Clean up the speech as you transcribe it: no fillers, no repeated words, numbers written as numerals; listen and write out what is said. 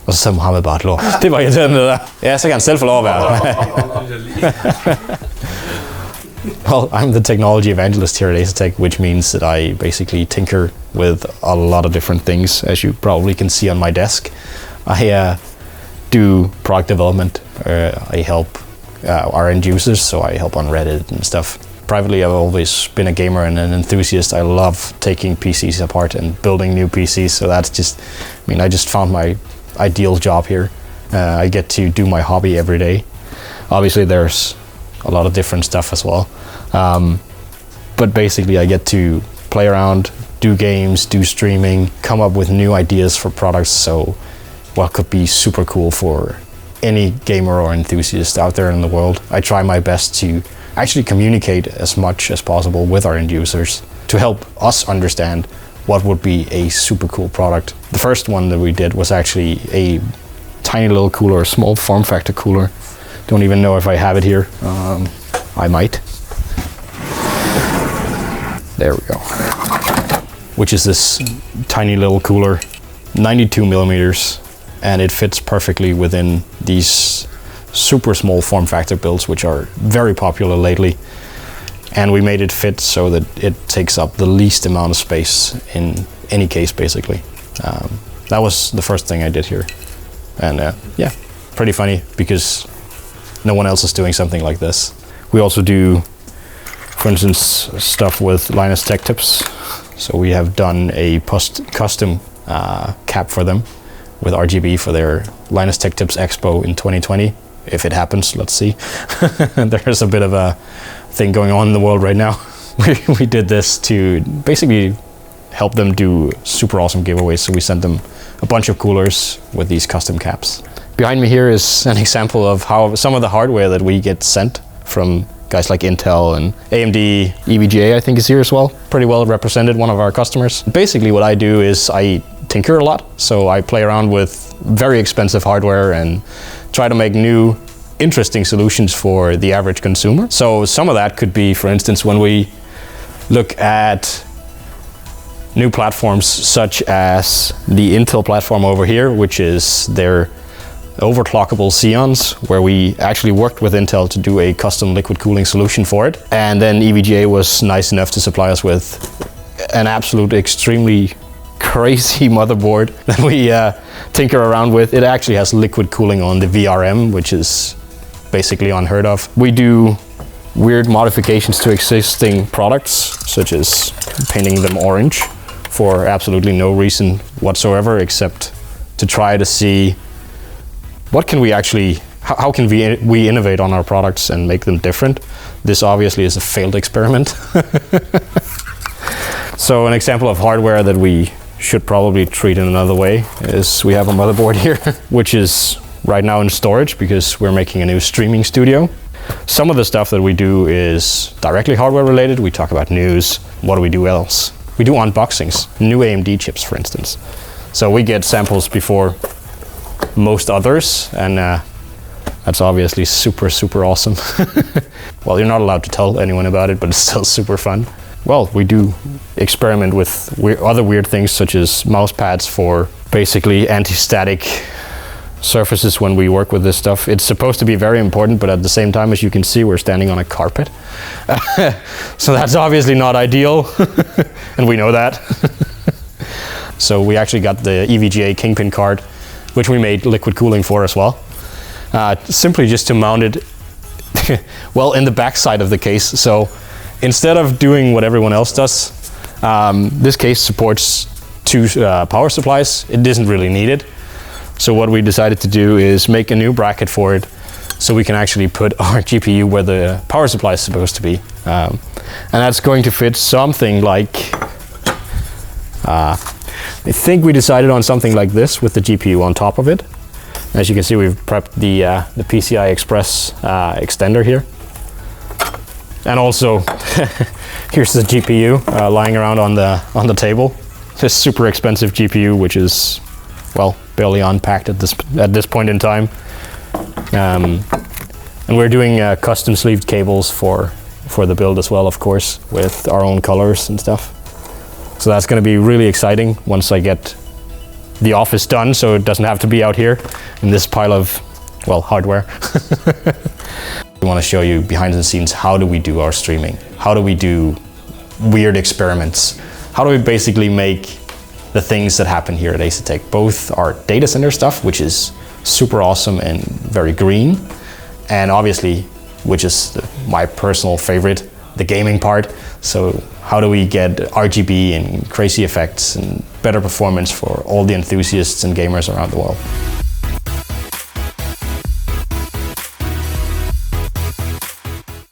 Og så sagde Mohammed bare et lort. Det var irriterende det der. Ja, så kan han selv få lov at være. Well, I'm the technology evangelist here at Asetek, which means that I basically tinker with a lot of different things, as you probably can see on my desk. I do product development. I help our end users, so I help on Reddit and stuff. Privately, I've always been a gamer and an enthusiast. I love taking PCs apart and building new PCs, so that's just, I just found my ideal job here. I get to do my hobby every day. Obviously, there's a lot of different stuff as well. But basically, I get to play around, do games, do streaming, come up with new ideas for products, so what could be super cool for any gamer or enthusiast out there in the world. I try my best to actually communicate as much as possible with our end users to help us understand what would be a super cool product. The first one that we did was actually a tiny little cooler, a small form factor cooler. Don't even know if I have it here. I might. There we go. Which is this tiny little cooler, 92 millimeters, and it fits perfectly within these super small form factor builds, which are very popular lately. And we made it fit so that it takes up the least amount of space in any case, basically. That was the first thing I did here. And yeah, pretty funny because no one else is doing something like this. We also do, for instance, stuff with Linus Tech Tips. So we have done a custom cap for them with RGB for their Linus Tech Tips Expo in 2020. If it happens, let's see. There's a bit of a thing going on in the world right now. We did this to basically help them do super awesome giveaways. So we sent them a bunch of coolers with these custom caps. Behind me here is an example of how some of the hardware that we get sent from guys like Intel and AMD, EVGA I think is here as well. Pretty well represented, one of our customers. Basically what I do is I tinker a lot. So I play around with very expensive hardware and try to make new, interesting solutions for the average consumer. So some of that could be, for instance, when we look at new platforms such as the Intel platform over here, which is their overclockable Xeons, where we actually worked with Intel to do a custom liquid cooling solution for it. And then EVGA was nice enough to supply us with an absolute extremely crazy motherboard that we tinker around with. It actually has liquid cooling on the VRM, which is basically unheard of. We do weird modifications to existing products, such as painting them orange for absolutely no reason whatsoever, except to try to see what can we actually, how can we innovate on our products and make them different. This obviously is a failed experiment. So an example of hardware that we should probably treat in another way is we have a motherboard here, which is right now in storage because we're making a new streaming studio. Some of the stuff that we do is directly hardware related. We talk about news. What do we do else? We do unboxings, new AMD chips, for instance. So we get samples before most others, and that's obviously super, super awesome. Well, you're not allowed to tell anyone about it, but it's still super fun. Well, we do experiment with other weird things, such as mouse pads for basically anti-static surfaces when we work with this stuff. It's supposed to be very important, but at the same time, as you can see, we're standing on a carpet. So that's obviously not ideal, and we know that. So we actually got the EVGA Kingpin card, which we made liquid cooling for as well. Simply just to mount it, well, in the back side of the case. So instead of doing what everyone else does, this case supports two power supplies. It doesn't really need it. So what we decided to do is make a new bracket for it so we can actually put our GPU where the power supply is supposed to be. And that's going to fit something like, I think we decided on something like this with the GPU on top of it. As you can see, we've prepped the PCI Express extender here. And also, here's the GPU lying around on the table. This super expensive GPU, which is, well, barely unpacked at this point in time. And we're doing custom sleeved cables for the build as well, of course, with our own colors and stuff. So that's going to be really exciting once I get the office done, so it doesn't have to be out here in this pile of, well, hardware. We want to show you behind the scenes, how do we do our streaming? How do we do weird experiments? How do we basically make the things that happen here at Asetek? Both our data center stuff, which is super awesome and very green, and obviously, which is my personal favorite, the gaming part. So how do we get RGB and crazy effects and better performance for all the enthusiasts and gamers around the world?